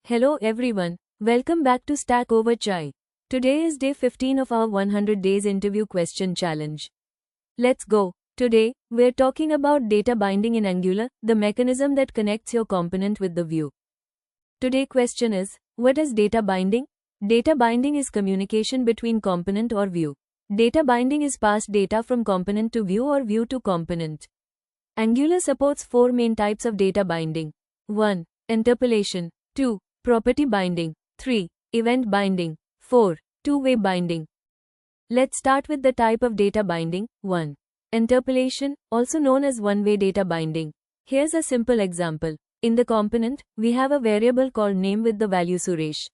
Hello everyone, welcome back to Stack Over Chai. Today is day 15 of our 100 days interview question challenge. Let's go. Today, we're talking about data binding in Angular, the mechanism that connects your component with the view. Today's question is, what is data binding? Data binding is communication between component or view. Data binding is passed data from component to view or view to component. Angular supports 4 main types of data binding. 1. Interpolation. 2. Property binding. 3. Event binding. 4. Two-way binding. Let's start with the type of data binding. 1. Interpolation, also known as one-way data binding. Here's a simple example. In the component, we have a variable called name with the value Suresh.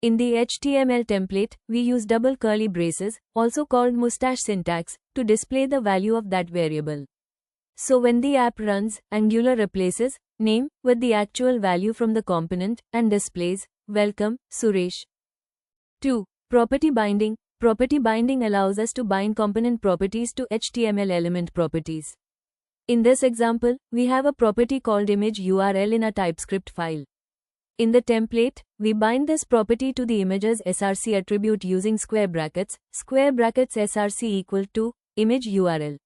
In the HTML template, we use double curly braces, also called mustache syntax, to display the value of that variable. So when the app runs, Angular replaces name with the actual value from the component and displays welcome, Suresh. 2. Property binding. Property binding allows us to bind component properties to HTML element properties. In this example, we have a property called image URL in a TypeScript file. In the template, we bind this property to the image's src attribute using square brackets src equal to image URL.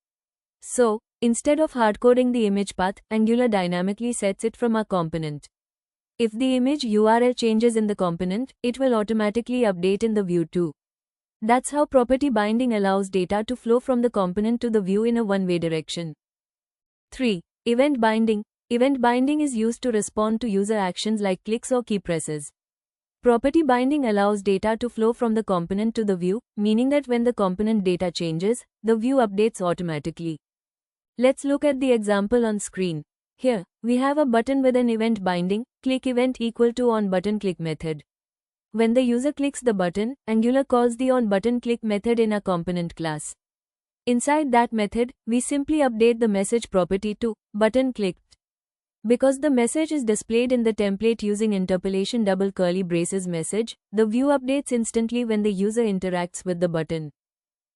So, instead of hardcoding the image path, Angular dynamically sets it from a component. If the image URL changes in the component, it will automatically update in the view too. That's how property binding allows data to flow from the component to the view in a one-way direction. 3. Event binding. Event binding is used to respond to user actions like clicks or key presses. Property binding allows data to flow from the component to the view, meaning that when the component data changes, the view updates automatically. Let's look at the example on screen. Here, we have a button with an event binding, click event equal to onButtonClick method. When the user clicks the button, Angular calls the onButtonClick method in a component class. Inside that method, we simply update the message property to button clicked. Because the message is displayed in the template using interpolation double curly braces message, the view updates instantly when the user interacts with the button.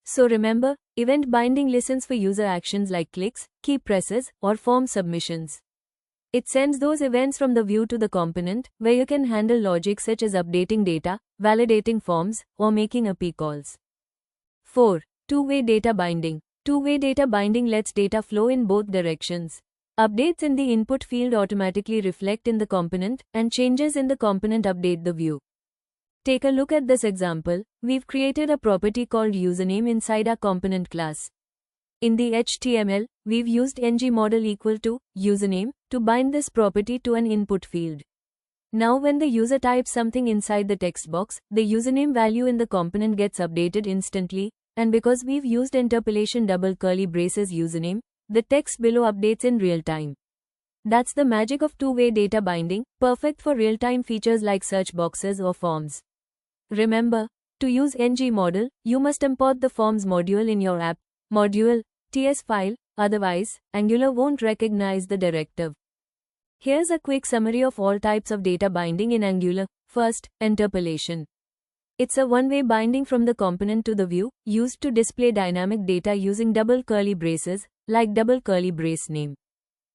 So remember, event binding listens for user actions like clicks, key presses, or form submissions. It sends those events from the view to the component, where you can handle logic such as updating data, validating forms, or making API calls. 4. Two-way data binding. Two-way data binding lets data flow in both directions. Updates in the input field automatically reflect in the component, and changes in the component update the view. Take a look at this example. We've created a property called username inside our component class. In the HTML, we've used ngModel equal to username to bind this property to an input field. Now when the user types something inside the text box, the username value in the component gets updated instantly, and because we've used interpolation double curly braces username, the text below updates in real time. That's the magic of two-way data binding, perfect for real-time features like search boxes or forms. Remember, to use ngModel, you must import the forms module in your app module TS file, otherwise, Angular won't recognize the directive. Here's a quick summary of all types of data binding in Angular. First, interpolation. It's a one-way binding from the component to the view, used to display dynamic data using double curly braces, like double curly brace name.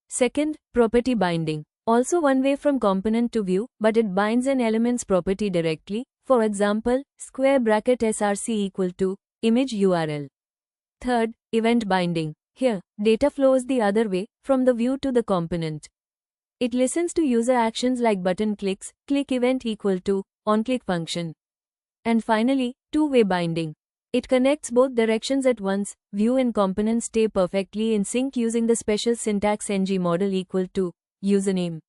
Second, property binding. Also one way from component to view, but it binds an element's property directly, for example, square bracket src equal to image URL. Third, event binding. Here, data flows the other way, from the view to the component. It listens to user actions like button clicks, click event equal to onClick function. And finally, two-way binding. It connects both directions at once. View and component stay perfectly in sync using the special syntax ngModel equal to username.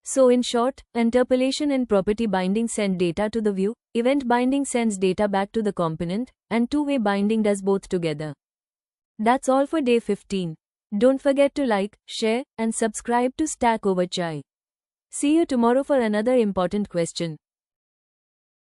So in short, interpolation and property binding send data to the view, event binding sends data back to the component, and two-way binding does both together. That's all for day 15. Don't forget to like, share, and subscribe to Stack Over Chai. See you tomorrow for another important question.